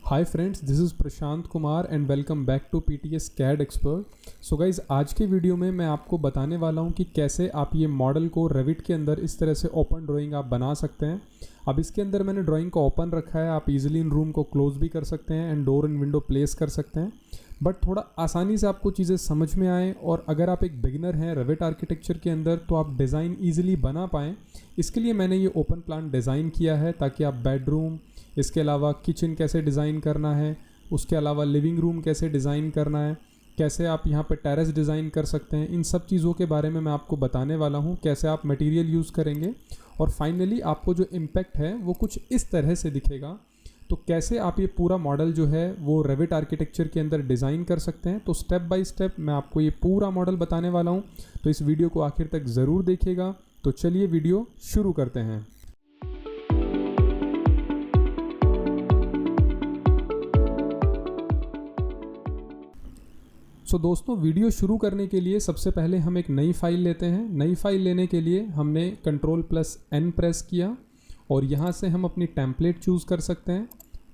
Hi friends, this is Prashant Kumar and welcome back to PTS CAD expert. So guys, आज के video में मैं आपको बताने वाला हूं कि कैसे आप ये मॉडल को रेविट के अंदर इस तरह से ओपन ड्राइंग आप बना सकते हैं। अब इसके अंदर मैंने ड्राइंग को ओपन रखा है, आप इजीली इन रूम को क्लोज भी कर सकते हैं and door and window place कर सकते हैं, बट थोड़ा आसानी से आपको चीज़ें समझ में आए। और अगर आप एक बिगिनर हैं रेविट आर्किटेक्चर के अंदर तो आप डिज़ाइन ईजिली बना पाएँ, इसके लिए मैंने ये ओपन प्लान डिज़ाइन किया है ताकि आप बेडरूम, इसके अलावा किचन कैसे डिज़ाइन करना है, उसके अलावा लिविंग रूम कैसे डिज़ाइन करना है, कैसे आप यहाँ पे टेरेस डिज़ाइन कर सकते हैं, इन सब चीज़ों के बारे में मैं आपको बताने वाला हूँ। कैसे आप मटेरियल यूज़ करेंगे और फाइनली आपको जो इम्पैक्ट है वो कुछ इस तरह से दिखेगा। तो कैसे आप ये पूरा मॉडल जो है वो रेविट आर्किटेक्चर के अंदर डिज़ाइन कर सकते हैं, तो स्टेप बाय स्टेप मैं आपको ये पूरा मॉडल बताने वाला हूँ। तो इस वीडियो को आखिर तक ज़रूर देखिएगा। तो चलिए वीडियो शुरू करते हैं। दोस्तों, वीडियो शुरू करने के लिए सबसे पहले हम एक नई फाइल लेते हैं। नई फाइल लेने के लिए हमने Ctrl+N प्रेस किया और यहाँ से हम अपनी टेम्पलेट चूज़ कर सकते हैं।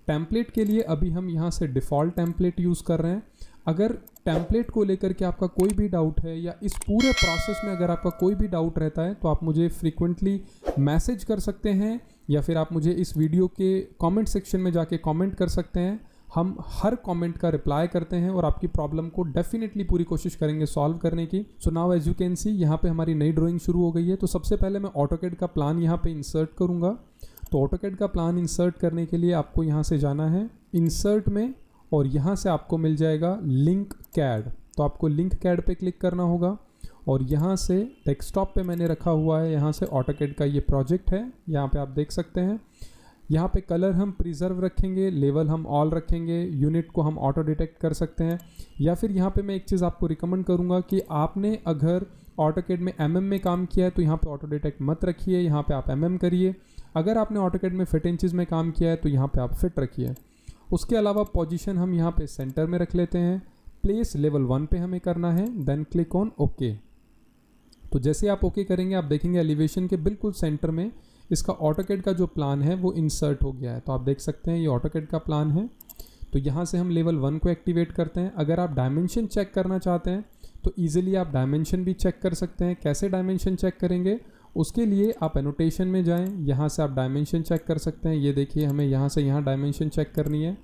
टेम्पलेट के लिए अभी हम यहाँ से डिफ़ॉल्ट टेम्पलेट यूज़ कर रहे हैं। अगर टेम्पलेट को लेकर के आपका कोई भी डाउट है या इस पूरे प्रोसेस में अगर आपका कोई भी डाउट रहता है तो आप मुझे फ्रीक्वेंटली मैसेज कर सकते हैं या फिर आप मुझे इस वीडियो के कमेंट सेक्शन में जाके कमेंट कर सकते हैं। हम हर कमेंट का रिप्लाई करते हैं और आपकी प्रॉब्लम को डेफिनेटली पूरी कोशिश करेंगे सॉल्व करने की। So now as you can see, यहाँ पे हमारी नई ड्राइंग शुरू हो गई है। तो सबसे पहले मैं ऑटोकैड का प्लान यहाँ पे इंसर्ट करूँगा। तो ऑटोकैड का प्लान इंसर्ट करने के लिए आपको यहाँ से जाना है इंसर्ट में और यहाँ से आपको मिल जाएगा लिंक कैड। तो आपको लिंक कैड पे क्लिक करना होगा और यहाँ से डेस्कटॉप पे मैंने रखा हुआ है, यहाँ से ऑटोकैड का ये प्रोजेक्ट है, यहाँ पे आप देख सकते हैं। यहाँ पे कलर हम प्रिजर्व रखेंगे, लेवल हम ऑल रखेंगे, यूनिट को हम ऑटो डिटेक्ट कर सकते हैं। या फिर यहाँ पे मैं एक चीज़ आपको रिकमेंड करूँगा कि आपने अगर ऑटोकैड में में काम किया है तो यहाँ पे ऑटो डिटेक्ट मत रखिए, यहाँ पे आप करिए। अगर आपने ऑटोकैड में फिट इंचेस में काम किया है तो यहाँ पे आप फिट रखिए। उसके अलावा पोजीशन हम यहाँ पे सेंटर में रख लेते हैं। प्लेस लेवल 1 पे हमें करना है, देन क्लिक ऑन ओके। तो जैसे आप ओके करेंगे आप देखेंगे एलिवेशन के बिल्कुल सेंटर में इसका ऑटोकैड का जो प्लान है वो इंसर्ट हो गया है। तो आप देख सकते हैं ये ऑटोकैड का प्लान है। तो यहाँ से हम लेवल 1 को एक्टिवेट करते हैं। अगर आप डायमेंशन चेक करना चाहते हैं तो ईजिली आप डायमेंशन भी चेक कर सकते हैं। कैसे डायमेंशन चेक करेंगे, उसके लिए आप एनोटेशन में जाएं, यहाँ से आप डायमेंशन चेक कर सकते हैं। ये देखिए, हमें यहाँ से यहाँ डायमेंशन चेक करनी है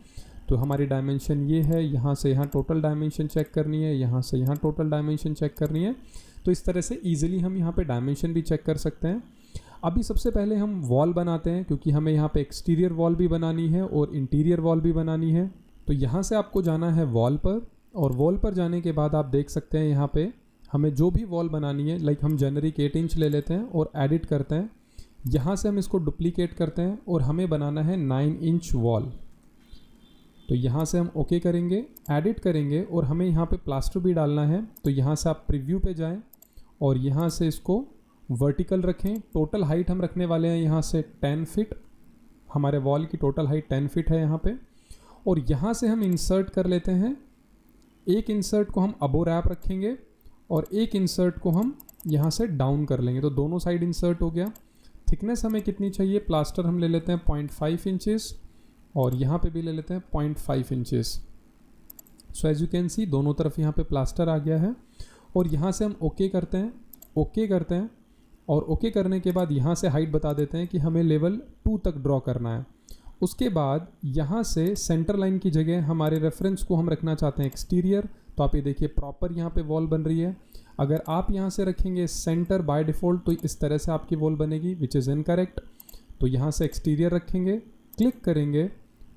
तो हमारी डायमेंशन ये है। यहाँ से यहाँ टोटल डायमेंशन चेक करनी है, यहाँ से यहाँ टोटल डायमेंशन चेक करनी है। तो इस तरह से ईजिली हम यहाँ पे डायमेंशन भी चेक कर सकते हैं। अभी सबसे पहले हम वॉल बनाते हैं क्योंकि हमें यहाँ पे एक्सटीरियर वॉल भी बनानी है और इंटीरियर वॉल भी बनानी है। तो यहाँ से आपको जाना है वॉल पर और वॉल पर जाने के बाद आप देख सकते हैं यहाँ पे हमें जो भी वॉल बनानी है, लाइक हम जेनरिक 8 इंच ले लेते हैं और एडिट करते हैं। यहाँ से हम इसको डुप्लीकेट करते हैं और हमें बनाना है 9 इंच वॉल। तो यहाँ से हम ओके करेंगे, एडिट करेंगे और हमें यहाँ पे प्लास्टर भी डालना है। तो यहाँ से आप प्रीव्यू पे जाएं और यहाँ से इसको वर्टिकल रखें। टोटल हाइट हम रखने वाले हैं यहाँ से 10 फीट। हमारे वॉल की टोटल हाइट 10 फीट है यहाँ पे। और यहाँ से हम इंसर्ट कर लेते हैं। एक इंसर्ट को हम अबो रैप रखेंगे और एक इंसर्ट को हम यहाँ से डाउन कर लेंगे। तो दोनों साइड इंसर्ट हो गया। थिकनेस हमें कितनी चाहिए, प्लास्टर हम ले लेते हैं 0.5 इंचेस और यहाँ पे भी ले लेते हैं 0.5 inches. So as you can see दोनों तरफ यहाँ पे प्लास्टर आ गया है और यहाँ से हम ओके करते हैं, ओके करते हैं और ओके करने के बाद यहाँ से हाइट बता देते हैं कि हमें लेवल 2 तक ड्रॉ करना है। उसके बाद यहाँ से सेंटर लाइन की जगह हमारे रेफरेंस को हम रखना चाहते हैं एक्सटीरियर। तो आप ये देखिए प्रॉपर यहाँ पे वॉल बन रही है। अगर आप यहाँ से रखेंगे सेंटर बाय डिफ़ॉल्ट तो इस तरह से आपकी वॉल बनेगी, विच इज़ इनकरेक्ट। तो यहाँ से एक्सटीरियर रखेंगे, क्लिक करेंगे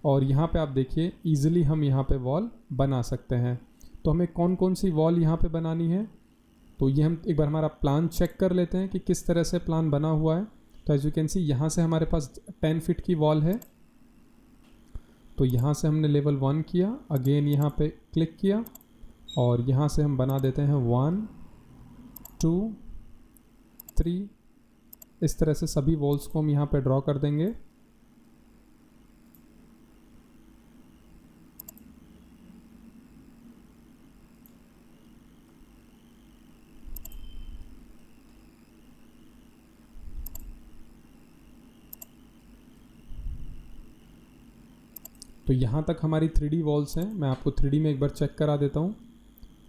और यहाँ पे आप देखिए ईजिली हम यहाँ पे वॉल बना सकते हैं। तो हमें कौन कौन सी वॉल यहाँ पे बनानी है, तो ये हम एक बार हमारा प्लान चेक कर लेते हैं कि किस तरह से प्लान बना हुआ है। तो एज यू कैन सी यहाँ से हमारे पास 10 फीट की वॉल है। तो यहाँ से हमने लेवल 1 किया, अगेन यहाँ पे क्लिक किया और यहाँ से हम बना देते हैं 1 2 3। इस तरह से सभी वॉल्स को हम यहाँ पे ड्रॉ कर देंगे। तो यहाँ तक हमारी 3D वॉल्स हैं। मैं आपको 3D में एक बार चेक करा देता हूँ।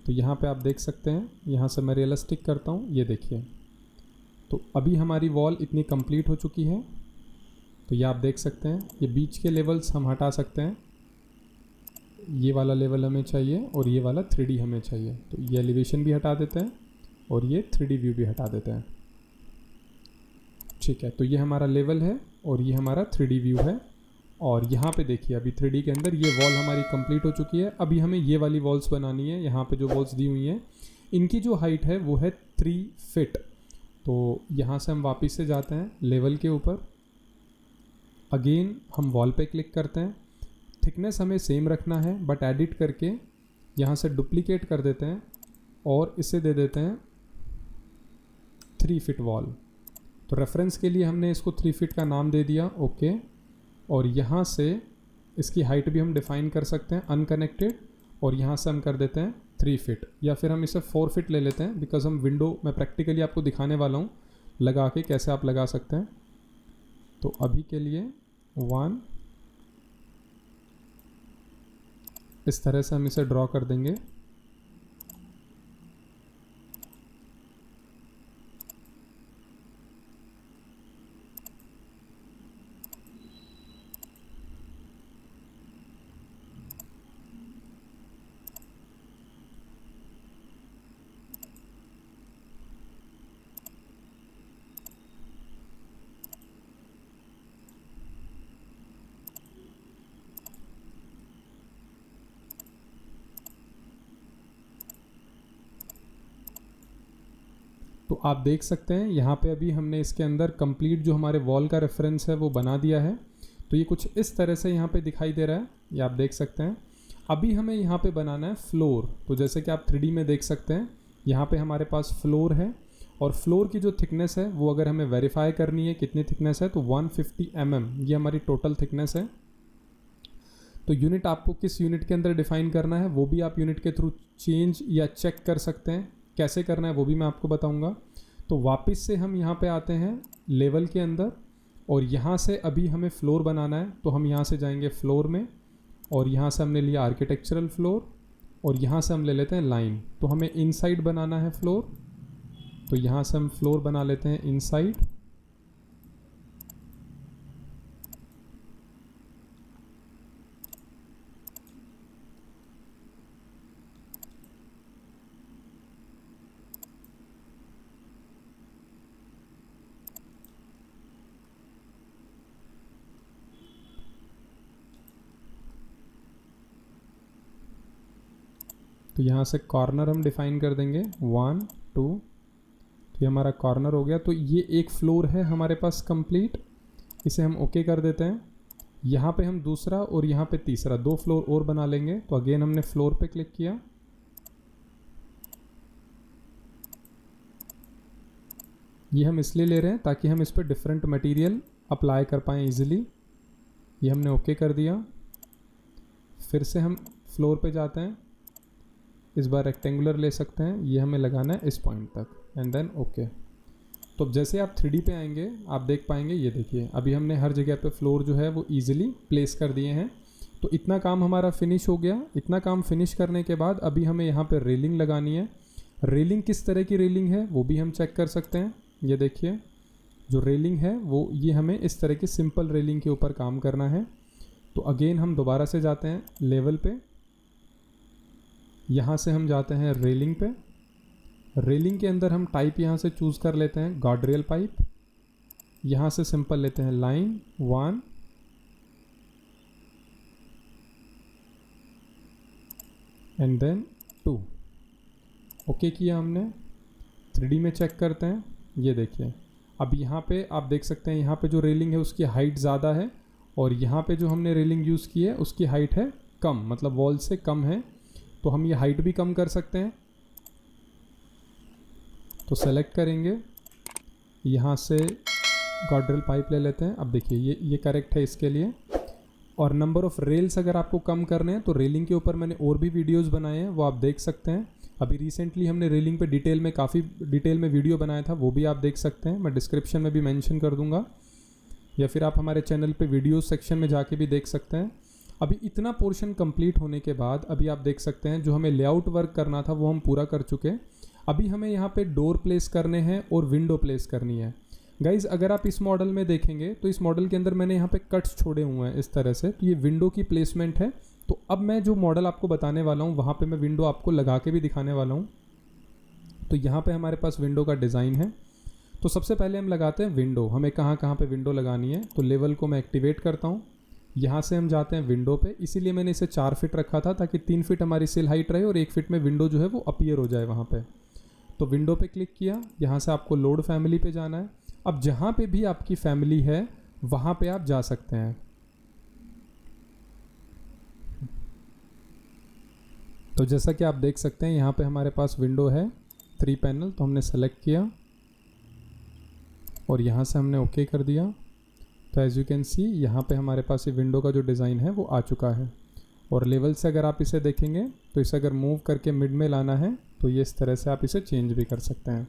तो यहाँ पे आप देख सकते हैं, यहाँ से मैं रियलिस्टिक करता हूँ, ये देखिए। तो अभी हमारी वॉल इतनी कंप्लीट हो चुकी है। तो ये आप देख सकते हैं, ये बीच के लेवल्स हम हटा सकते हैं। ये वाला लेवल हमें चाहिए और ये वाला 3D हमें चाहिए। तो ये एलिवेशन भी हटा देते हैं और ये 3D व्यू भी हटा देते हैं। ठीक है, तो ये हमारा लेवल है और ये हमारा 3D व्यू है। और यहाँ पे देखिए, अभी 3D के अंदर ये वॉल हमारी कंप्लीट हो चुकी है। अभी हमें ये वाली वॉल्स बनानी है। यहाँ पे जो वॉल्स दी हुई हैं, इनकी जो हाइट है वो है 3 फीट। तो यहाँ से हम वापस से जाते हैं लेवल के ऊपर। अगेन हम वॉल पे क्लिक करते हैं। थिकनेस हमें सेम रखना है, बट एडिट करके यहाँ से डुप्लीकेट कर देते हैं और इसे दे देते हैं 3 फीट वॉल। तो रेफरेंस के लिए हमने इसको 3 फीट का नाम दे दिया, ओके। और यहाँ से इसकी हाइट भी हम डिफ़ाइन कर सकते हैं, अनकनेक्टेड। और यहाँ से हम कर देते हैं 3 फीट, या फिर हम इसे 4 फीट ले लेते हैं, बिकॉज हम विंडो में प्रैक्टिकली आपको दिखाने वाला हूँ लगा के कैसे आप लगा सकते हैं। तो अभी के लिए 1 इस तरह से हम इसे ड्रॉ कर देंगे। तो आप देख सकते हैं यहाँ पे अभी हमने इसके अंदर कंप्लीट जो हमारे वॉल का रेफरेंस है वो बना दिया है। तो ये कुछ इस तरह से यहाँ पे दिखाई दे रहा है, ये आप देख सकते हैं। अभी हमें यहाँ पे बनाना है फ्लोर। तो जैसे कि आप 3D में देख सकते हैं, यहाँ पे हमारे पास फ्लोर है और फ्लोर की जो थिकनेस है वो अगर हमें वेरीफाई करनी है कितनी थिकनेस है, तो 150 mm ये हमारी टोटल थिकनेस है। तो यूनिट आपको किस यूनिट के अंदर डिफाइन करना है वो भी आप यूनिट के थ्रू चेंज या चेक कर सकते हैं। कैसे करना है वो भी मैं आपको बताऊंगा। तो वापस से हम यहाँ पे आते हैं लेवल के अंदर और यहाँ से अभी हमें फ्लोर बनाना है। तो हम यहाँ से जाएंगे फ्लोर में और यहाँ से हमने लिया आर्किटेक्चरल फ्लोर और यहाँ से हम ले लेते हैं लाइन। तो हमें इनसाइड बनाना है फ्लोर, तो यहाँ से हम फ्लोर बना लेते हैं इनसाइड। तो यहाँ से कॉर्नर हम डिफाइन कर देंगे 1 2। तो ये हमारा कॉर्नर हो गया। तो ये एक फ्लोर है हमारे पास कंप्लीट, इसे हम ओके कर देते हैं। यहाँ पे हम दूसरा और यहाँ पे तीसरा 2 फ्लोर और बना लेंगे। तो अगेन हमने फ्लोर पे क्लिक किया। ये हम इसलिए ले रहे हैं ताकि हम इस पर डिफरेंट मटेरियल अप्लाई कर पाएँ इजीली। ये हमने ओके कर दिया। फिर से हम फ्लोर पे जाते हैं, इस बार रेक्टेंगुलर ले सकते हैं, ये हमें लगाना है इस पॉइंट तक एंड देन ओके। तो जैसे आप 3D पे आएंगे आप देख पाएंगे, ये देखिए अभी हमने हर जगह पे फ्लोर जो है वो इजीली प्लेस कर दिए हैं। तो इतना काम हमारा फिनिश हो गया। इतना काम फिनिश करने के बाद अभी हमें यहाँ पे रेलिंग लगानी है। रेलिंग किस तरह की रेलिंग है वो भी हम चेक कर सकते हैं। ये देखिए जो रेलिंग है वो ये हमें इस तरह की सिंपल रेलिंग के ऊपर काम करना है। तो अगेन हम दोबारा से जाते हैं लेवल पे, यहाँ से हम जाते हैं रेलिंग पे। रेलिंग के अंदर हम टाइप यहाँ से चूज़ कर लेते हैं गार्डरेल पाइप। यहाँ से सिंपल लेते हैं लाइन 1 एंड देन 2। ओके किया हमने। 3D में चेक करते हैं, ये देखिए अब यहाँ पे आप देख सकते हैं, यहाँ पे जो रेलिंग है उसकी हाइट ज़्यादा है और यहाँ पे जो हमने रेलिंग यूज़ की है उसकी हाइट है कम, मतलब वॉल से कम है। तो हम ये हाइट भी कम कर सकते हैं। तो सेलेक्ट करेंगे, यहाँ से गार्डरेल पाइप ले लेते हैं। अब देखिए ये करेक्ट है इसके लिए। और नंबर ऑफ़ रेल्स अगर आपको कम करने हैं तो रेलिंग के ऊपर मैंने और भी वीडियोस बनाए हैं, वो आप देख सकते हैं। अभी रिसेंटली हमने रेलिंग पे काफ़ी डिटेल में वीडियो बनाया था, वो भी आप देख सकते हैं। मैं डिस्क्रिप्शन में भी मेंशन कर दूंगा, या फिर आप हमारे चैनल पे वीडियोस सेक्शन में जाके भी देख सकते हैं। अभी इतना पोर्शन कंप्लीट होने के बाद अभी आप देख सकते हैं जो हमें लेआउट वर्क करना था वो हम पूरा कर चुके हैं। अभी हमें यहाँ पे डोर प्लेस करने हैं और विंडो प्लेस करनी है। गाइज अगर आप इस मॉडल में देखेंगे तो इस मॉडल के अंदर मैंने यहाँ पे कट्स छोड़े हुए हैं इस तरह से, तो ये विंडो की प्लेसमेंट है। तो अब मैं जो मॉडल आपको बताने वाला हूँ वहाँ पे मैं विंडो आपको लगा के भी दिखाने वाला हूँ। तो यहाँ पे हमारे पास विंडो का डिज़ाइन है। तो सबसे पहले हम लगाते हैं विंडो, हमें कहाँ कहाँ पे विंडो लगानी है। तो लेवल को मैं एक्टिवेट करता हूँ, यहाँ से हम जाते हैं विंडो पे। इसीलिए मैंने इसे 4 फीट रखा था ताकि 3 फीट हमारी सिल हाइट रहे और 1 फीट में विंडो जो है वो अपीयर हो जाए वहाँ पे। तो विंडो पे क्लिक किया, यहाँ से आपको लोड फैमिली पे जाना है। अब जहाँ पे भी आपकी फैमिली है वहाँ पे आप जा सकते हैं। तो जैसा कि आप देख सकते हैं यहाँ पे हमारे पास विंडो है 3 पैनल, तो हमने सेलेक्ट किया और यहाँ से हमने ओके कर दिया। तो एज़ यू कैन सी यहाँ पे हमारे पास ये विंडो का जो डिज़ाइन है वो आ चुका है। और लेवल से अगर आप इसे देखेंगे तो इसे अगर मूव करके मिड में लाना है तो ये इस तरह से आप इसे चेंज भी कर सकते हैं।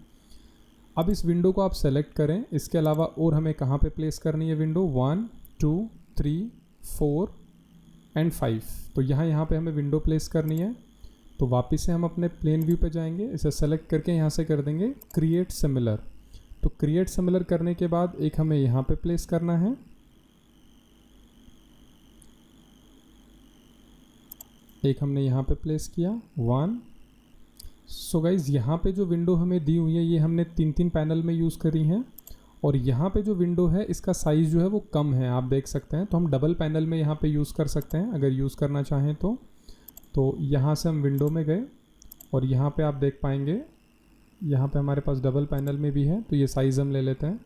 अब इस विंडो को आप सेलेक्ट करें। इसके अलावा और हमें कहाँ पे प्लेस करनी है विंडो, 1 2 3 4 एंड 5। तो यहाँ पे हमें विंडो प्लेस करनी है। तो वापस से हम अपने प्लेन व्यू पे जाएंगे, इसे सेलेक्ट करके यहाँ से कर देंगे क्रिएट सिमिलर। तो क्रिएट सिमिलर करने के बाद एक हमें यहाँ पे प्लेस करना है, एक हमने यहाँ पे प्लेस किया 1। सो गाइज यहाँ पे जो विंडो हमें दी हुई है ये हमने 3 पैनल में यूज़ करी हैं। और यहाँ पे जो विंडो है इसका साइज़ जो है वो कम है, आप देख सकते हैं। तो हम डबल पैनल में यहाँ पे यूज़ कर सकते हैं अगर यूज़ करना चाहें तो यहाँ से हम विंडो में गए और यहाँ पे आप देख पाएंगे यहाँ पे हमारे पास डबल पैनल में भी है। तो ये साइज़ हम ले लेते हैं।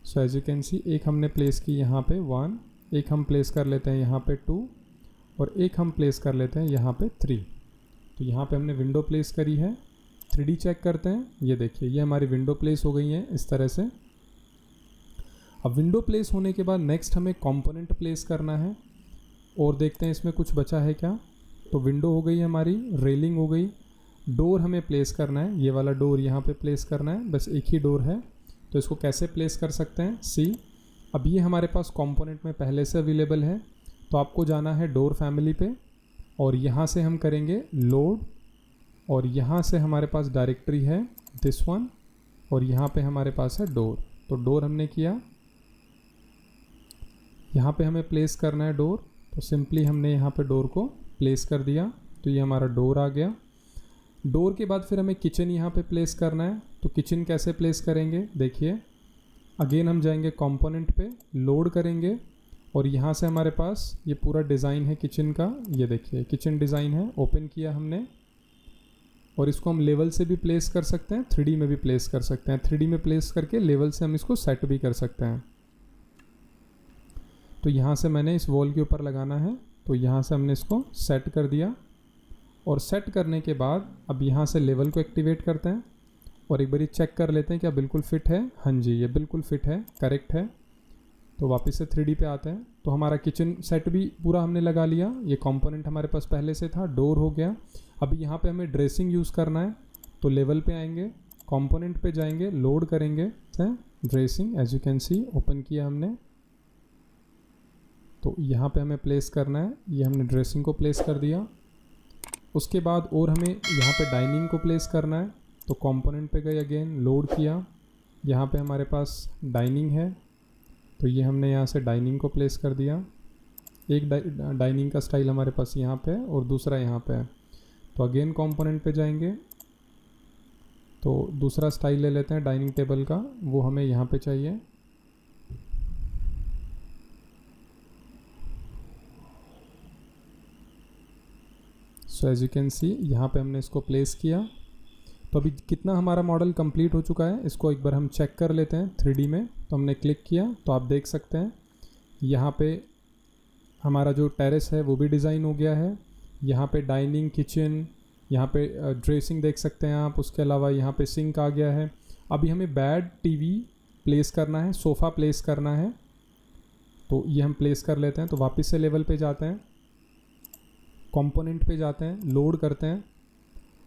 So as you can see एक हमने प्लेस की यहाँ पे 1, एक हम प्लेस कर लेते हैं यहाँ पे 2 और एक हम प्लेस कर लेते हैं यहाँ पे 3। तो यहाँ पे हमने विंडो प्लेस करी है। 3D चेक करते हैं, ये देखिए ये हमारी विंडो प्लेस हो गई है इस तरह से। अब विंडो प्लेस होने के बाद नेक्स्ट हमें कंपोनेंट प्लेस करना है और देखते हैं इसमें कुछ बचा है क्या। तो विंडो हो गई हमारी, रेलिंग हो गई, डोर हमें प्लेस करना है। ये वाला डोर यहाँ पे प्लेस करना है, बस एक ही डोर है। तो इसको कैसे प्लेस कर सकते हैं, सी। अब ये हमारे पास कंपोनेंट में पहले से अवेलेबल है। तो आपको जाना है डोर फैमिली पे और यहाँ से हम करेंगे लोड और यहाँ से हमारे पास डायरेक्टरी है दिस वन और यहाँ पे हमारे पास है डोर। तो डोर हमने किया, यहाँ पे हमें प्लेस करना है डोर। तो सिंपली हमने यहाँ पे डोर को प्लेस कर दिया। तो ये हमारा डोर आ गया। डोर के बाद फिर हमें किचन यहाँ पे प्लेस करना है। तो किचन कैसे प्लेस करेंगे, देखिए अगेन हम जाएंगे कंपोनेंट पे, लोड करेंगे और यहाँ से हमारे पास ये पूरा डिज़ाइन है किचन का। ये देखिए किचन डिज़ाइन है, ओपन किया हमने और इसको हम लेवल से भी प्लेस कर सकते हैं, 3D में भी प्लेस कर सकते हैं। 3D में प्लेस करके लेवल से हम इसको सेट भी कर सकते हैं। तो यहाँ से मैंने इस वॉल के ऊपर लगाना है, तो यहाँ से हमने इसको सेट कर दिया और सेट करने के बाद अब यहाँ से लेवल को एक्टिवेट करते हैं और एक बारी चेक कर लेते हैं क्या बिल्कुल फिट है। हाँ जी, ये बिल्कुल फिट है, करेक्ट है। तो वापस से 3D पे आते हैं। तो हमारा किचन सेट भी पूरा हमने लगा लिया। ये कंपोनेंट हमारे पास पहले से था, डोर हो गया। अभी यहाँ पे हमें ड्रेसिंग यूज़ करना है। तो लेवल पे आएंगे, कंपोनेंट पे जाएंगे, लोड करेंगे dressing. As you can see open किया हमने। तो यहाँ पे हमें प्लेस करना है, ये हमने ड्रेसिंग को प्लेस कर दिया। उसके बाद और हमें यहाँ पे डाइनिंग को प्लेस करना है। तो कंपोनेंट पे गए, अगेन लोड किया, यहाँ पे हमारे पास डाइनिंग है। तो ये हमने यहाँ से डाइनिंग को प्लेस कर दिया। एक डाइनिंग का स्टाइल हमारे पास यहाँ पे है और दूसरा यहाँ पे है। तो अगेन कंपोनेंट पे जाएंगे, तो दूसरा स्टाइल ले लेते हैं डाइनिंग टेबल का, वो हमें यहाँ पे चाहिए। So as you can see यहाँ पे हमने इसको प्लेस किया। तो अभी कितना हमारा मॉडल कंप्लीट हो चुका है, इसको एक बार हम चेक कर लेते हैं 3D में। तो हमने क्लिक किया तो आप देख सकते हैं यहाँ पे हमारा जो टेरेस है वो भी डिज़ाइन हो गया है। यहाँ पे डाइनिंग, किचन, यहाँ पे ड्रेसिंग देख सकते हैं आप। उसके अलावा यहाँ पे सिंक आ गया है। अभी हमें बेड, टीवी प्लेस करना है, सोफ़ा प्लेस करना है। तो ये हम प्लेस कर लेते हैं। तो वापस से लेवल पे जाते हैं, कंपोनेंट पे जाते हैं, लोड करते हैं।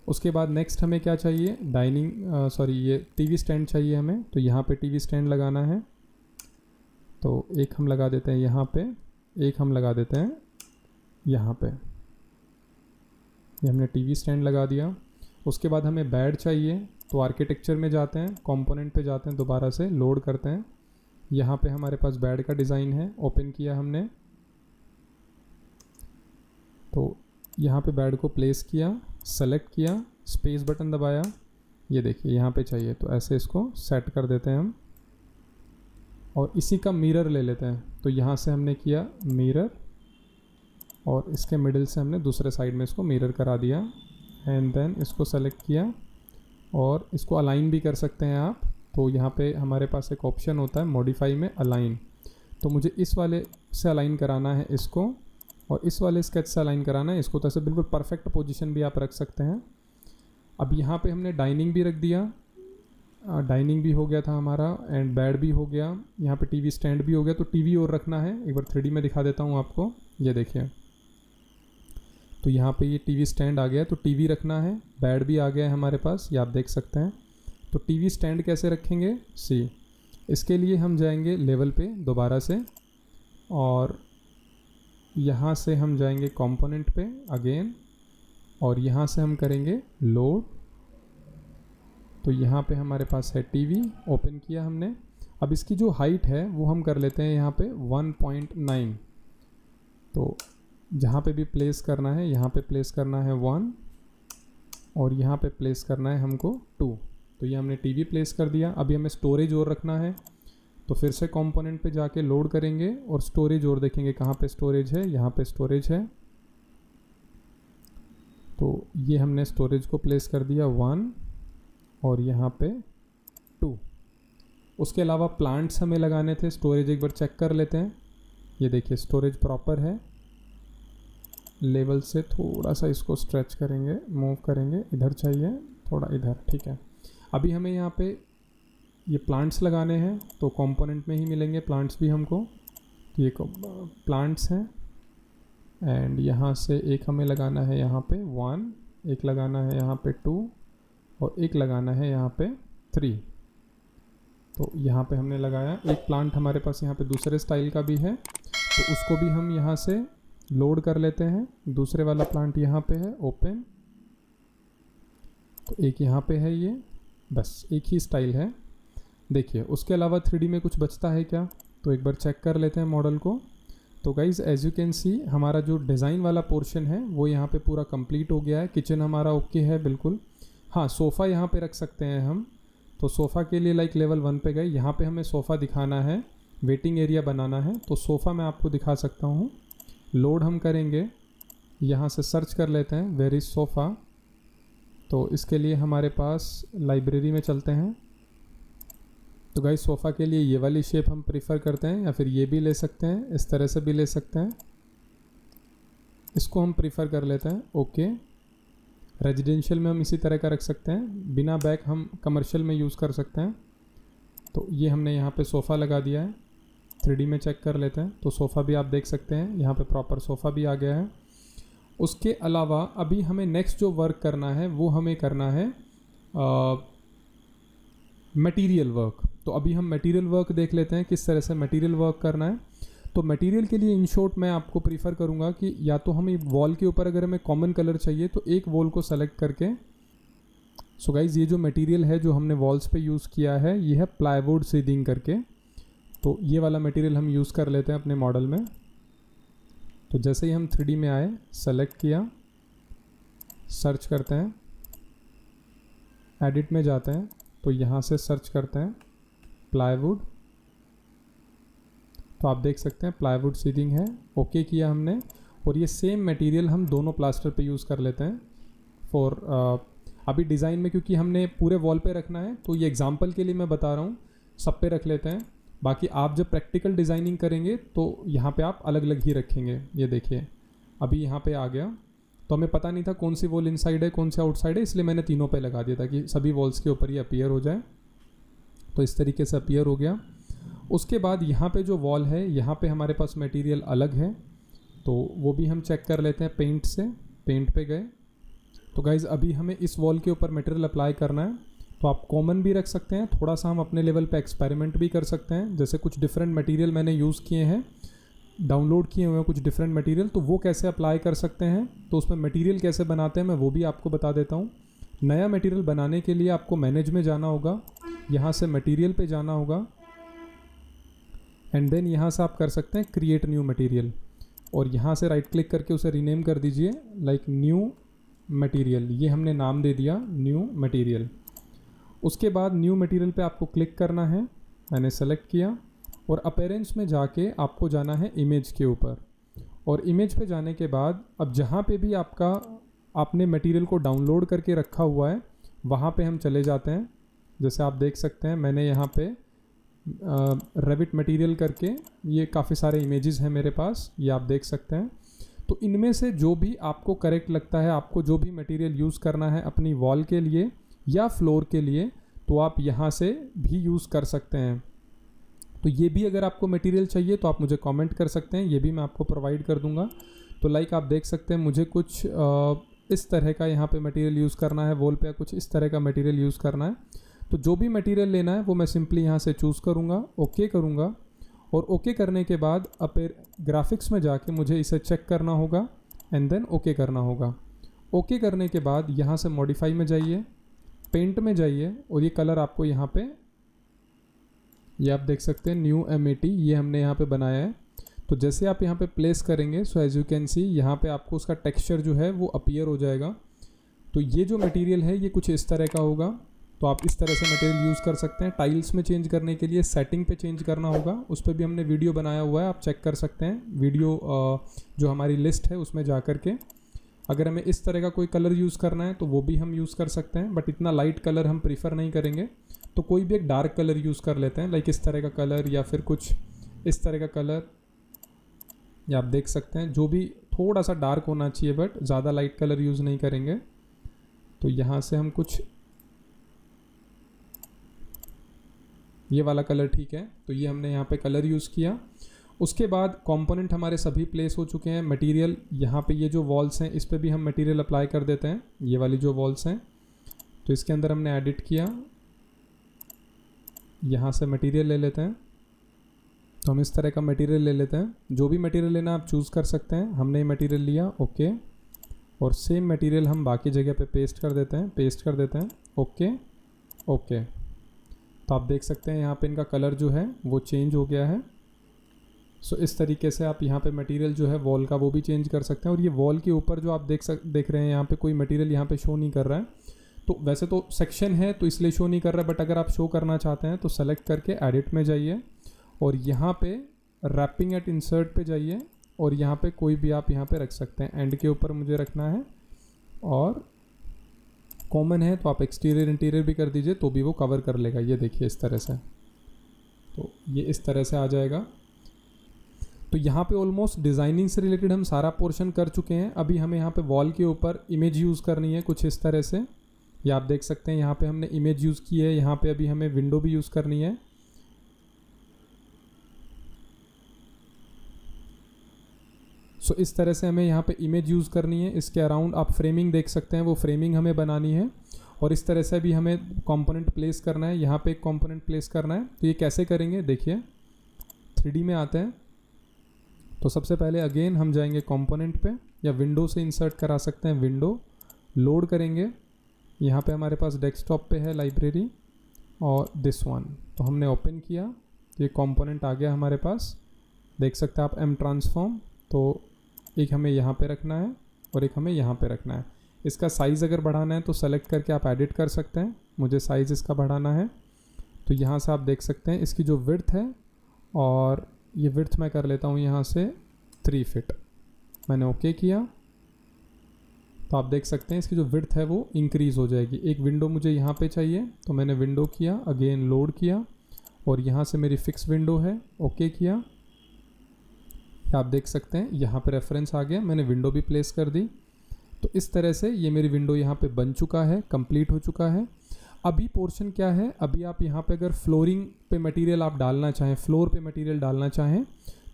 उसके बाद नेक्स्ट हमें क्या चाहिए, ये टीवी स्टैंड चाहिए हमें। तो यहाँ पे टीवी स्टैंड लगाना है। तो एक हम लगा देते हैं यहाँ पे, एक हम लगा देते हैं यहाँ पे ये हमने टीवी स्टैंड लगा दिया। उसके बाद हमें बेड चाहिए, तो आर्किटेक्चर में जाते हैं, कंपोनेंट पे जाते हैं, दोबारा से लोड करते हैं। यहाँ पे हमारे पास बेड का डिज़ाइन है, ओपन किया हमने, तो यहाँ पे बेड को प्लेस किया, सेलेक्ट किया, स्पेस बटन दबाया, ये देखिए यहाँ पे चाहिए, तो ऐसे इसको सेट कर देते हैं हम। और इसी का मिरर ले लेते हैं, तो यहाँ से हमने किया मिरर और इसके मिडिल से हमने दूसरे साइड में इसको मिरर करा दिया एंड देन इसको सेलेक्ट किया और इसको अलाइन भी कर सकते हैं आप। तो यहाँ पे हमारे पास एक ऑप्शन होता है मॉडिफाई में अलाइन, तो मुझे इस वाले से अलाइन कराना है इसको और इस वाले स्केच से अलाइन कराना है इसको, तो ऐसे बिल्कुल परफेक्ट पोजीशन भी आप रख सकते हैं। अब यहाँ पे हमने डाइनिंग भी रख दिया, डाइनिंग भी हो गया था हमारा एंड बेड भी हो गया, यहाँ पे टीवी स्टैंड भी हो गया। तो टीवी और रखना है, एक बार 3D में दिखा देता हूँ आपको, ये देखिए, तो यहाँ पे ये टीवी स्टैंड आ गया, तो टीवी रखना है, बेड भी आ गया है हमारे पास, ये आप देख सकते हैं। तो टीवी स्टैंड कैसे रखेंगे, सी इसके लिए हम जाएंगे लेवल पे दोबारा से और यहाँ से हम जाएंगे कंपोनेंट पे अगेन और यहाँ से हम करेंगे लोड। तो यहाँ पे हमारे पास है टीवी, ओपन किया हमने। अब इसकी जो हाइट है वो हम कर लेते हैं यहाँ पे 1.9, तो जहाँ पे भी प्लेस करना है, यहाँ पे प्लेस करना है 1 और यहाँ पे प्लेस करना है हमको 2। तो ये हमने टीवी प्लेस कर दिया। अभी हमें स्टोरेज और रखना है, तो फिर से कंपोनेंट पे जाके लोड करेंगे और स्टोरेज और देखेंगे कहाँ पे स्टोरेज है, यहाँ पे स्टोरेज है। तो ये हमने स्टोरेज को प्लेस कर दिया 1 और यहाँ पे 2। उसके अलावा प्लांट्स हमें लगाने थे, स्टोरेज एक बार चेक कर लेते हैं। ये देखिए स्टोरेज प्रॉपर है, लेवल से थोड़ा सा इसको स्ट्रेच करेंगे, मूव करेंगे, इधर चाहिए थोड़ा इधर, ठीक है। अभी हमें यहाँ पे ये प्लांट्स लगाने हैं, तो कंपोनेंट में ही मिलेंगे प्लांट्स भी हमको। तो ये प्लांट्स हैं एंड यहाँ से एक हमें लगाना है यहाँ पे 1, एक लगाना है यहाँ पे 2 और एक लगाना है यहाँ पे 3। तो यहाँ पे हमने लगाया। एक प्लांट हमारे पास यहाँ पे दूसरे स्टाइल का भी है, तो उसको भी हम यहाँ से लोड कर लेते हैं। दूसरे वाला प्लांट यहाँ पे है, ओपन, तो एक यहाँ पे है, ये बस एक ही स्टाइल है। देखिए उसके अलावा 3D में कुछ बचता है क्या, तो एक बार चेक कर लेते हैं मॉडल को। तो guys as you can see हमारा जो डिज़ाइन वाला पोर्शन है वो यहाँ पे पूरा कंप्लीट हो गया है। किचन हमारा ओके है बिल्कुल। हाँ, सोफ़ा यहाँ पे रख सकते हैं हम, तो सोफ़ा के लिए लाइक लेवल 1 पे गए, यहाँ पे हमें सोफ़ा दिखाना है, वेटिंग एरिया बनाना है, तो सोफ़ा मैं आपको दिखा सकता हूँ। लोड हम करेंगे, यहाँ से सर्च कर लेते हैं वेयर इज़ सोफ़ा। तो इसके लिए हमारे पास लाइब्रेरी में चलते हैं। तो गाइस सोफ़ा के लिए ये वाली शेप हम प्रीफर करते हैं, या फिर ये भी ले सकते हैं, इस तरह से भी ले सकते हैं, इसको हम प्रीफर कर लेते हैं। ओके, रेजिडेंशियल में हम इसी तरह का रख सकते हैं, बिना बैक हम कमर्शियल में यूज़ कर सकते हैं। तो ये हमने यहाँ पे सोफ़ा लगा दिया है। 3D में चेक कर लेते हैं, तो सोफ़ा भी आप देख सकते हैं, यहाँ पे प्रॉपर सोफ़ा भी आ गया है। उसके अलावा अभी हमें नेक्स्ट जो वर्क करना है वो हमें करना है मटेरियल वर्क। तो अभी हम मटेरियल वर्क देख लेते हैं किस तरह से मटेरियल वर्क करना है। तो मटेरियल के लिए इन शॉर्ट मैं आपको प्रीफर करूँगा कि या तो हमें वॉल के ऊपर अगर हमें कॉमन कलर चाहिए तो एक वॉल को सेलेक्ट करके, सो गाइज ये जो मटेरियल है जो हमने वॉल्स पे यूज़ किया है ये है प्लाईवुड सीडिंग करके। तो ये वाला मटेरियल हम यूज़ कर लेते हैं अपने मॉडल में। तो जैसे ही हम 3D में आए, सेलेक्ट किया, सर्च करते हैं, एडिट में जाते हैं, तो यहाँ से सर्च करते हैं प्लाईवुड। तो आप देख सकते हैं प्लाईवुड सीडिंग है, ओके किया हमने। और ये सेम मटेरियल हम दोनों प्लास्टर पे यूज़ कर लेते हैं फॉर अभी डिज़ाइन में, क्योंकि हमने पूरे वॉल पे रखना है, तो ये एग्जांपल के लिए मैं बता रहा हूँ, सब पे रख लेते हैं। बाकी आप जब प्रैक्टिकल डिज़ाइनिंग करेंगे तो यहाँ पे आप अलग अलग ही रखेंगे। ये देखिए अभी यहाँ पे आ गया, तो हमें पता नहीं था कौन सी वॉल इनसाइड है कौन सी आउटसाइड है, इसलिए मैंने तीनों पे लगा दिया ताकि सभी वॉल्स के ऊपर ये अपीयर हो जाए। तो इस तरीके से अपीयर हो गया। उसके बाद यहाँ पे जो वॉल है यहाँ पे हमारे पास मटेरियल अलग है, तो वो भी हम चेक कर लेते हैं पेंट से। पेंट पे गए, तो गाइज़ अभी हमें इस वॉल के ऊपर मटेरियल अप्लाई करना है। तो आप कॉमन भी रख सकते हैं, थोड़ा सा हम अपने लेवल पे एक्सपेरिमेंट भी कर सकते हैं। जैसे कुछ डिफरेंट मटेरियल मैंने यूज़ किए हैं, डाउनलोड किए हुए हैं कुछ डिफरेंट मटेरियल, तो वो कैसे अप्लाई कर सकते हैं, तो उसमें मटेरियल कैसे बनाते हैं मैं वो भी आपको बता देता हूँ। नया मटेरियल बनाने के लिए आपको मैनेज में जाना होगा, यहाँ से मटेरियल पे जाना होगा एंड देन यहाँ से आप कर सकते हैं क्रिएट न्यू मटेरियल, और यहाँ से राइट क्लिक करके उसे रीनेम कर दीजिए लाइक न्यू मटेरियल। ये हमने नाम दे दिया न्यू मटेरियल। उसके बाद न्यू मटेरियल पे आपको क्लिक करना है, मैंने सेलेक्ट किया, और अपीयरेंस में जाके आपको जाना है इमेज के ऊपर, और इमेज पे जाने के बाद अब जहाँ पे भी आपने मटेरियल को डाउनलोड करके रखा हुआ है वहाँ पे हम चले जाते हैं। जैसे आप देख सकते हैं मैंने यहाँ पे रेविट मटेरियल करके ये काफ़ी सारे इमेजेस हैं मेरे पास, ये आप देख सकते हैं। तो इनमें से जो भी आपको करेक्ट लगता है, आपको जो भी मटेरियल यूज़ करना है अपनी वॉल के लिए या फ्लोर के लिए, तो आप यहाँ से भी यूज़ कर सकते हैं। तो ये भी अगर आपको मटेरियल चाहिए तो आप मुझे कमेंट कर सकते हैं, ये भी मैं आपको प्रोवाइड कर दूंगा। तो लाइक आप देख सकते हैं मुझे कुछ इस तरह का यहाँ पे मटेरियल यूज़ करना है वॉल पे, कुछ इस तरह का मटेरियल यूज़ करना है। तो जो भी मटेरियल लेना है वो मैं सिंपली यहाँ से चूज़ करूँगा, ओके करूँगा, और ओके करने के बाद ग्राफिक्स में जाके मुझे इसे चेक करना होगा एंड देन ओके करना होगा। ओके करने के बाद यहाँ से मॉडिफाई में जाइए, पेंट में जाइए, और ये कलर आपको यहाँ पे, ये आप देख सकते हैं न्यू M80 ये हमने यहाँ पे बनाया है। तो जैसे आप यहाँ पे प्लेस करेंगे so as you can see यहाँ पे आपको उसका टेक्सचर जो है वो अपीयर हो जाएगा। तो ये जो मटेरियल है ये कुछ इस तरह का होगा, तो आप इस तरह से मटेरियल यूज़ कर सकते हैं। टाइल्स में चेंज करने के लिए सेटिंग पे चेंज करना होगा, उस पर भी हमने वीडियो बनाया हुआ है, आप चेक कर सकते हैं वीडियो जो हमारी लिस्ट है उसमें जा कर के। अगर हमें इस तरह का कोई कलर यूज़ करना है तो वो भी हम यूज़ कर सकते हैं, बट इतना लाइट कलर हम प्रीफर नहीं करेंगे, तो कोई भी एक डार्क कलर यूज़ कर लेते हैं, लाइक इस तरह का कलर या फिर कुछ इस तरह का कलर। या आप देख सकते हैं जो भी थोड़ा सा डार्क होना चाहिए बट ज़्यादा लाइट कलर यूज़ नहीं करेंगे। तो यहाँ से हम कुछ ये वाला कलर ठीक है, तो ये हमने यहाँ पे कलर यूज़ किया। उसके बाद कंपोनेंट हमारे सभी प्लेस हो चुके हैं। मटेरियल यहाँ पे ये जो वॉल्स हैं इस पर भी हम मटेरियल अप्लाई कर देते हैं, ये वाली जो वॉल्स हैं, तो इसके अंदर हमने एडिट किया, यहाँ से मटेरियल ले लेते हैं। तो हम इस तरह का मटेरियल ले लेते हैं, जो भी मटेरियल लेना आप चूज़ कर सकते हैं। हमने ये मटेरियल लिया, ओके, और सेम मटेरियल हम बाकी जगह पे पेस्ट कर देते हैं, ओके ओके। तो आप देख सकते हैं यहाँ पे इनका कलर जो है वो चेंज हो गया है। सो इस तरीके से आप यहाँ पे मटेरियल जो है वॉल का वो भी चेंज कर सकते हैं। और ये वॉल के ऊपर जो आप देख रहे हैं यहाँ पे कोई मटेरियल यहाँ पे शो नहीं कर रहा है, तो वैसे तो सेक्शन है तो इसलिए शो नहीं कर रहा है, बट अगर आप शो करना चाहते हैं तो सेलेक्ट करके एडिट में जाइए और यहाँ पे रैपिंग एट इंसर्ट पे जाइए, और यहाँ पे कोई भी आप यहाँ पे रख सकते हैं। एंड के ऊपर मुझे रखना है, और कॉमन है तो आप एक्सटीरियर इंटीरियर भी कर दीजिए तो भी वो कवर कर लेगा। ये देखिए इस तरह से, तो ये इस तरह से आ जाएगा। तो यहाँ पे ऑलमोस्ट डिज़ाइनिंग से रिलेटेड हम सारा पोर्शन कर चुके हैं। अभी हमें यहाँ पे वॉल के ऊपर इमेज यूज़ करनी है कुछ इस तरह से, ये आप देख सकते हैं यहाँ पे हमने इमेज यूज़ की है। यहाँ पे अभी हमें विंडो भी यूज़ करनी है। सो इस तरह से हमें यहाँ पे इमेज यूज़ करनी है। इसके अराउंड आप फ्रेमिंग देख सकते हैं, वो फ्रेमिंग हमें बनानी है। और इस तरह से भी हमें कंपोनेंट प्लेस करना है, यहाँ पे एक कंपोनेंट प्लेस करना है। तो ये कैसे करेंगे देखिए, 3D में आते हैं। तो सबसे पहले अगेन हम जाएंगे कंपोनेंट पे, या विंडो से इंसर्ट करा सकते हैं, विंडो लोड करेंगे। यहाँ पे हमारे पास डेस्कटॉप पे है लाइब्रेरी और दिस वन, तो हमने ओपन किया, ये कंपोनेंट आ गया हमारे पास। देख सकते हैं आप M ट्रांसफॉर्म, तो एक हमें यहाँ पे रखना है और एक हमें यहाँ पे रखना है। इसका साइज़ अगर बढ़ाना है तो सेलेक्ट करके आप एडिट कर सकते हैं। मुझे साइज़ इसका बढ़ाना है, तो यहाँ से आप देख सकते हैं इसकी जो विड्थ है, और ये विड्थ मैं कर लेता हूँ यहाँ से 3 फीट। मैंने ओके किया, तो आप देख सकते हैं इसकी जो विड्थ है वो इंक्रीज़ हो जाएगी। एक विंडो मुझे यहाँ पे चाहिए, तो मैंने विंडो किया, अगेन लोड किया, और यहाँ से मेरी फिक्स विंडो है, ओके किया। आप देख सकते हैं यहाँ पे रेफरेंस आ गया, मैंने विंडो भी प्लेस कर दी। तो इस तरह से ये मेरी विंडो यहाँ पे बन चुका है, कंप्लीट हो चुका है। अभी पोर्शन क्या है, अभी आप यहाँ पे अगर फ्लोरिंग पे मटेरियल आप डालना चाहें, फ्लोर पे मटेरियल डालना चाहें,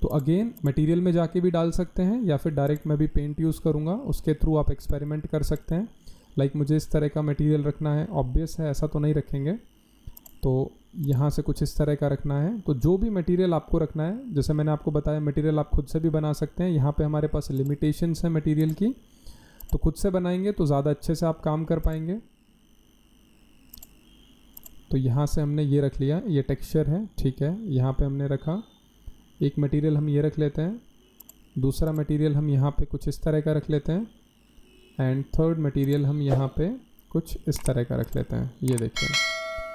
तो अगेन मटेरियल में जाके भी डाल सकते हैं, या फिर डायरेक्ट मैं भी पेंट यूज़ करूँगा, उसके थ्रू आप एक्सपेरिमेंट कर सकते हैं। लाइक मुझे इस तरह का मटेरियल रखना है, ऑब्वियस है ऐसा तो नहीं रखेंगे। तो यहाँ से कुछ इस तरह का रखना है। तो जो भी मटेरियल आपको रखना है, जैसे मैंने आपको बताया मटेरियल आप खुद से भी बना सकते हैं। यहाँ पे हमारे पास लिमिटेशंस है मटेरियल की, तो खुद से बनाएंगे तो ज़्यादा अच्छे से आप काम कर पाएंगे। तो यहाँ से हमने ये रख लिया, ये टेक्सचर है, ठीक है। यहाँ पे हमने रखा एक मटेरियल, हम ये रख लेते हैं। दूसरा मटेरियल हम यहाँ पे कुछ इस तरह का रख लेते हैं। एंड थर्ड मटेरियल हम यहाँ पे कुछ इस तरह का रख लेते हैं। ये देखिए,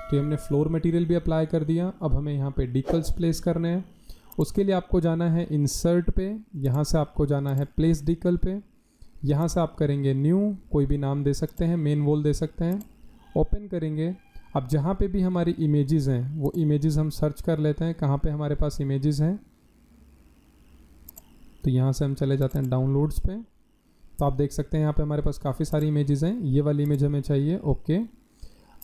तो हमने फ्लोर मटेरियल भी अप्लाई कर दिया। अब हमें यहाँ पे डिकल्स प्लेस करने हैं। उसके लिए आपको जाना है इंसर्ट पे, यहाँ से आपको जाना है प्लेस डिकल पे। यहाँ से आप करेंगे न्यू, कोई भी नाम दे सकते हैं, मेन वॉल दे सकते हैं। ओपन करेंगे। अब जहाँ पे भी हमारी इमेजेस हैं वो इमेजेस हम सर्च कर लेते हैं, कहाँ पे हमारे पास इमेजेस हैं। तो यहाँ से हम चले जाते हैं डाउनलोड्स पे। तो आप देख सकते हैं यहाँ पे हमारे पास काफ़ी सारी इमेजेस हैं। ये वाली इमेज हमें चाहिए, ओके।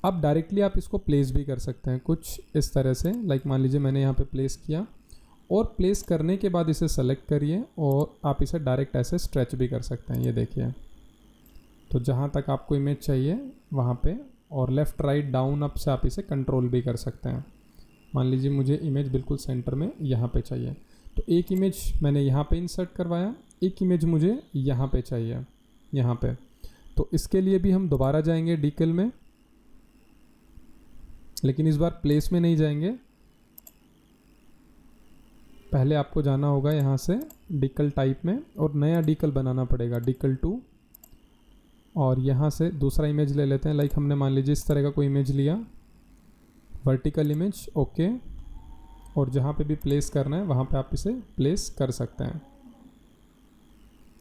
अब डायरेक्टली आप इसको प्लेस भी कर सकते हैं कुछ इस तरह से। लाइक मान लीजिए मैंने यहाँ पे प्लेस किया, और प्लेस करने के बाद इसे सेलेक्ट करिए और आप इसे डायरेक्ट ऐसे स्ट्रेच भी कर सकते हैं। ये देखिए, तो जहाँ तक आपको इमेज चाहिए वहाँ पे, और लेफ़्ट राइट डाउन अप से आप इसे कंट्रोल भी कर सकते हैं। मान लीजिए मुझे इमेज बिल्कुल सेंटर में यहाँ पे चाहिए, तो एक इमेज मैंने यहाँ पे इंसर्ट करवाया, एक इमेज मुझे यहाँ पे चाहिए, यहाँ पे। तो इसके लिए भी हम दोबारा जाएंगे डिकल में, लेकिन इस बार प्लेस में नहीं जाएंगे। पहले आपको जाना होगा यहाँ से डिकल टाइप में, और नया डिकल बनाना पड़ेगा, डिकल 2। और यहाँ से दूसरा इमेज ले लेते हैं। लाइक हमने मान लीजिए इस तरह का कोई इमेज लिया, वर्टिकल इमेज, ओके। और जहाँ पे भी प्लेस करना है वहाँ पे आप इसे प्लेस कर सकते हैं।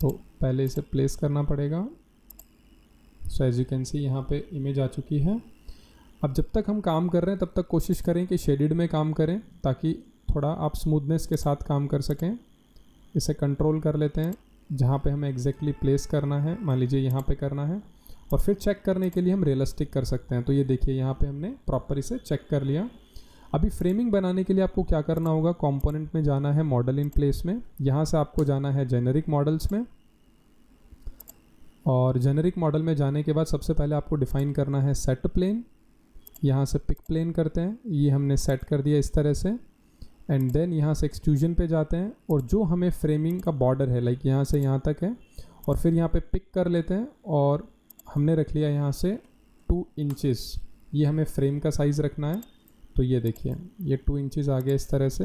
तो पहले इसे प्लेस करना पड़ेगा। So as you can see यहाँ पे इमेज आ चुकी है। अब जब तक हम काम कर रहे हैं तब तक कोशिश करें कि शेडेड में काम करें, ताकि थोड़ा आप स्मूथनेस के साथ काम कर सकें। इसे कंट्रोल कर लेते हैं, जहाँ पे हमें एग्जैक्टली प्लेस करना है, मान लीजिए यहाँ पे करना है। और फिर चेक करने के लिए हम रियलिस्टिक कर सकते हैं। तो ये देखिए यहाँ पे हमने प्रॉपर इसे चेक कर लिया। अभी फ्रेमिंग बनाने के लिए आपको क्या करना होगा, कंपोनेंट में जाना है, मॉडल इन प्लेस में। यहाँ से आपको जाना है जेनेरिक मॉडल्स में, और जेनेरिक मॉडल में जाने के बाद सबसे पहले आपको डिफाइन करना है सेट प्लेन। यहाँ से पिक प्लेन करते हैं, ये हमने सेट कर दिया इस तरह से। एंड देन यहाँ से एक्सट्रूजन पे जाते हैं, और जो हमें फ्रेमिंग का बॉर्डर है, लाइक यहाँ से यहाँ तक है, और फिर यहाँ पे पिक कर लेते हैं। और हमने रख लिया यहाँ से 2 इंचेस, ये हमें फ्रेम का साइज़ रखना है। तो ये देखिए, ये 2 इंचेस आ गया इस तरह से।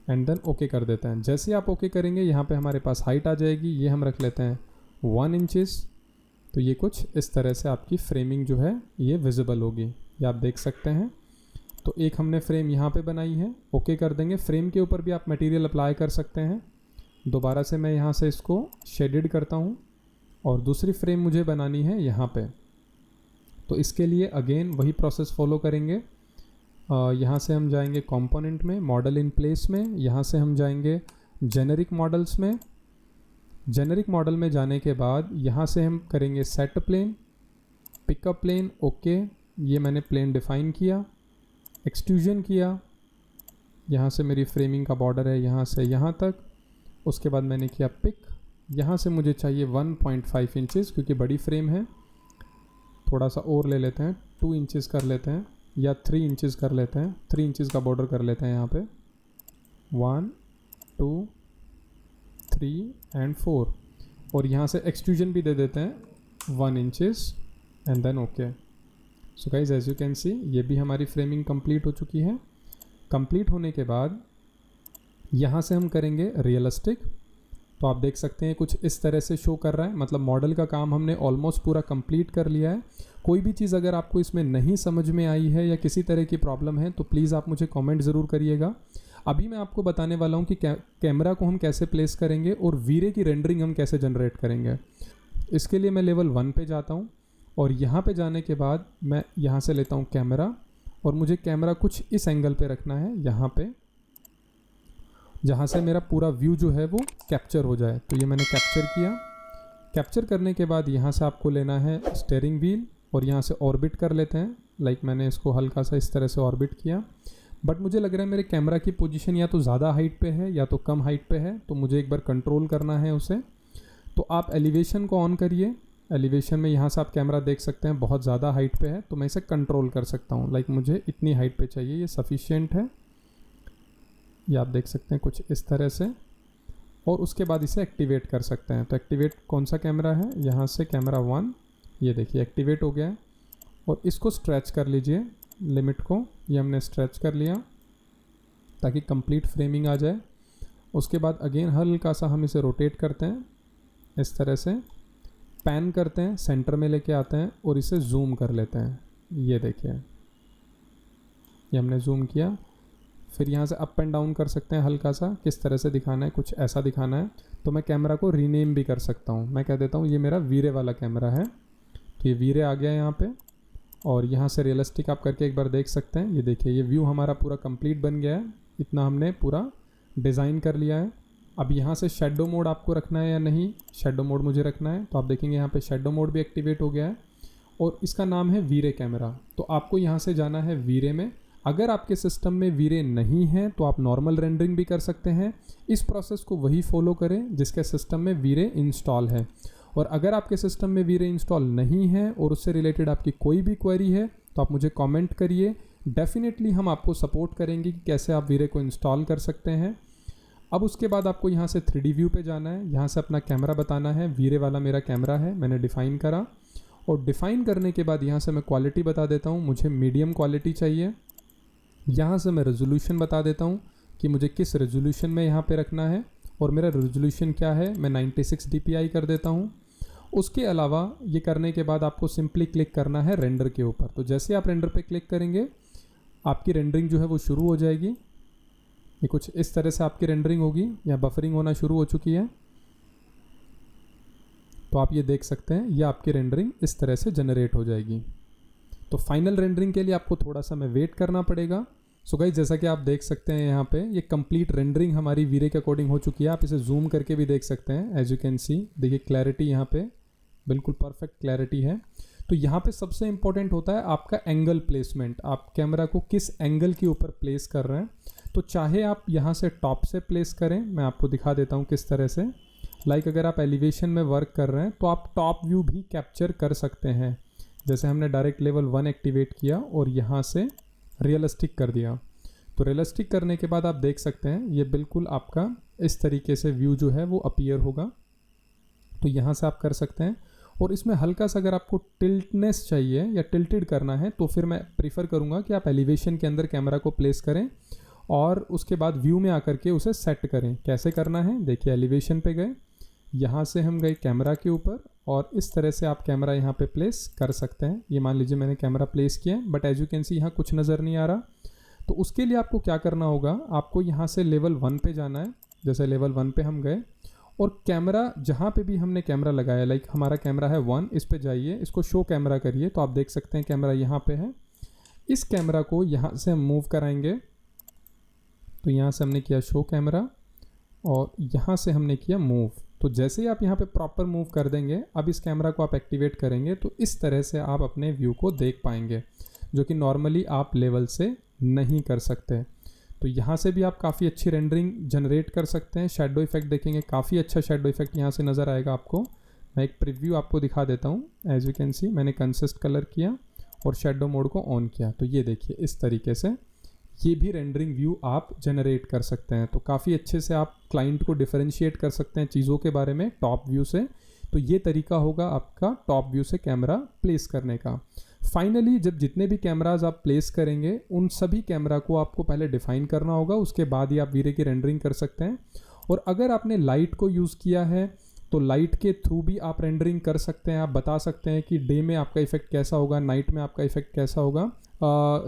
एंड देन ओके कर देते हैं। जैसे आप ओके करेंगे यहाँ पे हमारे पास हाइट आ जाएगी, ये हम रख लेते हैं 1 इंचेस। तो ये कुछ इस तरह से आपकी फ्रेमिंग जो है ये विजिबल होगी, ये आप देख सकते हैं। तो एक हमने फ्रेम यहाँ पे बनाई है, ओके कर देंगे। फ्रेम के ऊपर भी आप मटेरियल अप्लाई कर सकते हैं। दोबारा से मैं यहाँ से इसको शेडेड करता हूँ, और दूसरी फ्रेम मुझे बनानी है यहाँ पे। तो इसके लिए अगेन वही प्रोसेस फॉलो करेंगे। यहाँ से हम जाएंगे कंपोनेंट में, मॉडल इन प्लेस में। यहाँ से हम जाएंगे जेनेरिक मॉडल्स में। जेनेरिक मॉडल में जाने के बाद यहाँ से हम करेंगे set plane, pickup plane, okay. ये मैंने प्लेन डिफाइन किया, एक्सट्रूजन किया। यहाँ से मेरी फ्रेमिंग का बॉर्डर है यहाँ से यहाँ तक। उसके बाद मैंने किया पिक, यहाँ से मुझे चाहिए 1.5 इंचेस, क्योंकि बड़ी फ्रेम है। थोड़ा सा और ले लेते हैं, 2 इंचेस कर लेते हैं, या 3 इंचेस कर लेते हैं। 3 इंचेस का बॉर्डर कर लेते हैं यहाँ पे। 1 2 3 एंड 4। और यहाँ से एक्सट्रूजन भी दे देते हैं 1 inches, and then okay. So guys as you can see, ये भी हमारी फ्रेमिंग कंप्लीट हो चुकी है। कंप्लीट होने के बाद यहाँ से हम करेंगे रियलिस्टिक। तो आप देख सकते हैं कुछ इस तरह से शो कर रहा है, मतलब मॉडल का काम हमने ऑलमोस्ट पूरा कंप्लीट कर लिया है। कोई भी चीज़ अगर आपको इसमें नहीं समझ में आई है या किसी तरह की प्रॉब्लम है तो प्लीज़ आप मुझे कमेंट ज़रूर करिएगा। अभी मैं आपको बताने वाला हूँ कि कैमरा को हम कैसे प्लेस करेंगे और वीरे की रेंडरिंग हम कैसे जनरेट करेंगे। इसके लिए मैं लेवल 1 पे जाता हूँ, और यहाँ पे जाने के बाद मैं यहाँ से लेता हूँ कैमरा, और मुझे कैमरा कुछ इस एंगल पे रखना है, यहाँ पे, जहाँ से मेरा पूरा व्यू जो है वो कैप्चर हो जाए। तो ये मैंने कैप्चर किया। कैप्चर करने के बाद यहाँ से आपको लेना है स्टीयरिंग व्हील, और यहाँ से ऑर्बिट कर लेते हैं। लाइक मैंने इसको हल्का सा इस तरह से ऑर्बिट किया, बट मुझे लग रहा है मेरे कैमरा की पोजीशन या तो ज़्यादा हाइट पे है या तो कम हाइट पे है, तो मुझे एक बार कंट्रोल करना है उसे। तो आप एलिवेशन को ऑन करिए, एलिवेशन में यहाँ से आप कैमरा देख सकते हैं बहुत ज़्यादा हाइट पे है, तो मैं इसे कंट्रोल कर सकता हूँ। लाइक मुझे इतनी हाइट पे चाहिए, ये सफिशिएंट है। ये आप देख सकते हैं कुछ इस तरह से। और उसके बाद इसे एक्टिवेट कर सकते हैं। तो एक्टिवेट कौन सा कैमरा है, यहाँ से कैमरा 1, ये देखिए एक्टिवेट हो गया है। और इसको स्ट्रेच कर लीजिए, लिमिट को ये हमने स्ट्रेच कर लिया ताकि कंप्लीट फ्रेमिंग आ जाए। उसके बाद अगेन हल्का सा हम इसे रोटेट करते हैं, इस तरह से पैन करते हैं, सेंटर में लेके आते हैं और इसे जूम कर लेते हैं। ये देखिए ये हमने जूम किया। फिर यहाँ से अप एंड डाउन कर सकते हैं हल्का सा, किस तरह से दिखाना है, कुछ ऐसा दिखाना है। तो मैं कैमरा को रीनेम भी कर सकता हूँ। मैं कह देता हूँ ये मेरा वीरे वाला कैमरा है, तो ये वीरे आ गया यहाँ पे। और यहाँ से रियलिस्टिक आप करके एक बार देख सकते हैं। ये देखिए ये व्यू हमारा पूरा कंप्लीट बन गया है। इतना हमने पूरा डिज़ाइन कर लिया है। अब यहाँ से शेडो मोड आपको रखना है या नहीं, शेडो मोड मुझे रखना है। तो आप देखेंगे यहाँ पे शेडो मोड भी एक्टिवेट हो गया है और इसका नाम है वीरे कैमरा। तो आपको यहाँ से जाना है वीरे में। अगर आपके सिस्टम में वीरे नहीं है तो आप नॉर्मल रेंडरिंग भी कर सकते हैं। इस प्रोसेस को वही फॉलो करें जिसके सिस्टम में वीरे इंस्टॉल है। और अगर आपके सिस्टम में वीरे इंस्टॉल नहीं है और उससे रिलेटेड आपकी कोई भी क्वेरी है तो आप मुझे कमेंट करिए। डेफिनेटली हम आपको सपोर्ट करेंगे कि कैसे आप वीरे को इंस्टॉल कर सकते हैं। अब उसके बाद आपको यहाँ से 3D व्यू पे जाना है। यहाँ से अपना कैमरा बताना है। वीरे वाला मेरा कैमरा है, मैंने डिफ़ाइन करा। और डिफ़ाइन करने के बाद यहाँ से मैं क्वालिटी बता देता हूँ, मुझे मीडियम क्वालिटी चाहिए। यहाँ से मैं रेजोल्यूशन बता देता हूँ कि मुझे किस रेजोल्यूशन में यहाँ पे रखना है। और मेरा रेजोल्यूशन क्या है, मैं 96 dpi कर देता हूँ। उसके अलावा ये करने के बाद आपको सिंपली क्लिक करना है रेंडर के ऊपर। तो जैसे आप रेंडर पे क्लिक करेंगे आपकी रेंडरिंग जो है वो शुरू हो जाएगी। ये कुछ इस तरह से आपकी रेंडरिंग होगी, या बफरिंग होना शुरू हो चुकी है। तो आप ये देख सकते हैं ये आपकी रेंडरिंग इस तरह से जनरेट हो जाएगी। तो फाइनल रेंडरिंग के लिए आपको थोड़ा सा मैं वेट करना पड़ेगा। सो गाइस जैसा कि आप देख सकते हैं यहाँ पे ये कंप्लीट रेंडरिंग हमारी वीरे के अकॉर्डिंग हो चुकी है। आप इसे जूम करके भी देख सकते हैं। एज यू कैन सी देखिए क्लैरिटी यहाँ पे बिल्कुल परफेक्ट क्लैरिटी है। तो यहाँ पे सबसे इंपॉर्टेंट होता है आपका एंगल प्लेसमेंट। आप कैमरा को किस एंगल के ऊपर प्लेस कर रहे हैं। तो चाहे आप यहाँ से टॉप से प्लेस करें, मैं आपको दिखा देता हूँ किस तरह से। लाइक अगर आप एलिवेशन में वर्क कर रहे हैं तो आप टॉप व्यू भी कैप्चर कर सकते हैं। जैसे हमने डायरेक्ट लेवल 1 एक्टिवेट किया और यहाँ से रियलिस्टिक कर दिया। तो रियलिस्टिक करने के बाद आप देख सकते हैं ये बिल्कुल आपका इस तरीके से व्यू जो है वो अपीयर होगा। तो यहाँ से आप कर सकते हैं। और इसमें हल्का सा अगर आपको टिल्टनेस चाहिए या टिल्टेड करना है तो फिर मैं प्रीफर करूँगा कि आप एलिवेशन के अंदर कैमरा को प्लेस करें और उसके बाद व्यू में आकर के उसे सेट करें। कैसे करना है देखिए, एलिवेशन पे गए, यहाँ से हम गए कैमरा के ऊपर और इस तरह से आप कैमरा यहाँ पे प्लेस कर सकते हैं। ये मान लीजिए मैंने कैमरा प्लेस किया but as you can see यहाँ कुछ नज़र नहीं आ रहा। तो उसके लिए आपको क्या करना होगा, आपको यहाँ से लेवल 1 पे जाना है। जैसे लेवल 1 पे हम गए और कैमरा जहाँ पे भी हमने कैमरा लगाया, लाइक हमारा कैमरा है 1, इस पे जाइए, इसको शो कैमरा करिए। तो आप देख सकते हैं कैमरा यहाँ पे है। इस कैमरा को यहाँ से हम मूव कराएंगे। तो यहाँ से हमने किया शो कैमरा और यहाँ से हमने किया मूव। तो जैसे ही आप यहाँ पे प्रॉपर मूव कर देंगे, अब इस कैमरा को आप एक्टिवेट करेंगे तो इस तरह से आप अपने व्यू को देख पाएंगे, जो कि नॉर्मली आप लेवल से नहीं कर सकते। तो यहाँ से भी आप काफ़ी अच्छी रेंडरिंग जनरेट कर सकते हैं। शेडो इफेक्ट देखेंगे, काफ़ी अच्छा शेडो इफेक्ट यहाँ से नज़र आएगा आपको। मैं एक प्रीव्यू आपको दिखा देता हूँ। एज यू कैन सी मैंने कंसिस्ट कलर किया और शेडो मोड को ऑन किया। तो ये देखिए इस तरीके से ये भी रेंडरिंग व्यू आप जनरेट कर सकते हैं। तो काफ़ी अच्छे से आप क्लाइंट को डिफरेंशिएट कर सकते हैं चीज़ों के बारे में टॉप व्यू से। तो ये तरीका होगा आपका टॉप व्यू से कैमरा प्लेस करने का। फाइनली जब जितने भी कैमराज आप प्लेस करेंगे उन सभी कैमरा को आपको पहले डिफाइन करना होगा, उसके बाद ही आप वीरे की रेंडरिंग कर सकते हैं। और अगर आपने लाइट को यूज़ किया है तो लाइट के थ्रू भी आप रेंडरिंग कर सकते हैं। आप बता सकते हैं कि डे में आपका इफेक्ट कैसा होगा, नाइट में आपका इफेक्ट कैसा होगा।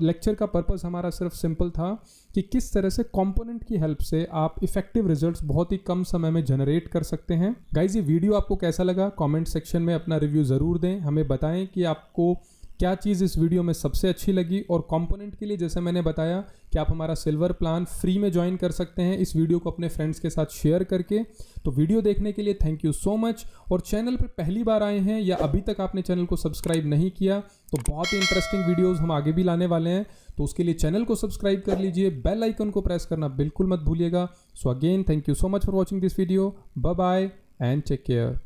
लेक्चर का पर्पस हमारा सिर्फ सिंपल था कि किस तरह से कंपोनेंट की हेल्प से आप इफेक्टिव रिजल्ट्स बहुत ही कम समय में जनरेट कर सकते हैं। गाइज ये वीडियो आपको कैसा लगा कमेंट सेक्शन में अपना रिव्यू ज़रूर दें। हमें बताएं कि आपको क्या चीज़ इस वीडियो में सबसे अच्छी लगी। और कंपोनेंट के लिए जैसे मैंने बताया कि आप हमारा सिल्वर प्लान फ्री में ज्वाइन कर सकते हैं इस वीडियो को अपने फ्रेंड्स के साथ शेयर करके। तो वीडियो देखने के लिए थैंक यू सो मच। और चैनल पर पहली बार आए हैं या अभी तक आपने चैनल को सब्सक्राइब नहीं किया तो बहुत ही इंटरेस्टिंग वीडियोज़ हम आगे भी लाने वाले हैं। तो उसके लिए चैनल को सब्सक्राइब कर लीजिए, बेल आइकन को प्रेस करना बिल्कुल मत भूलिएगा। So again thank you so much for watching this video. Bye bye and take care.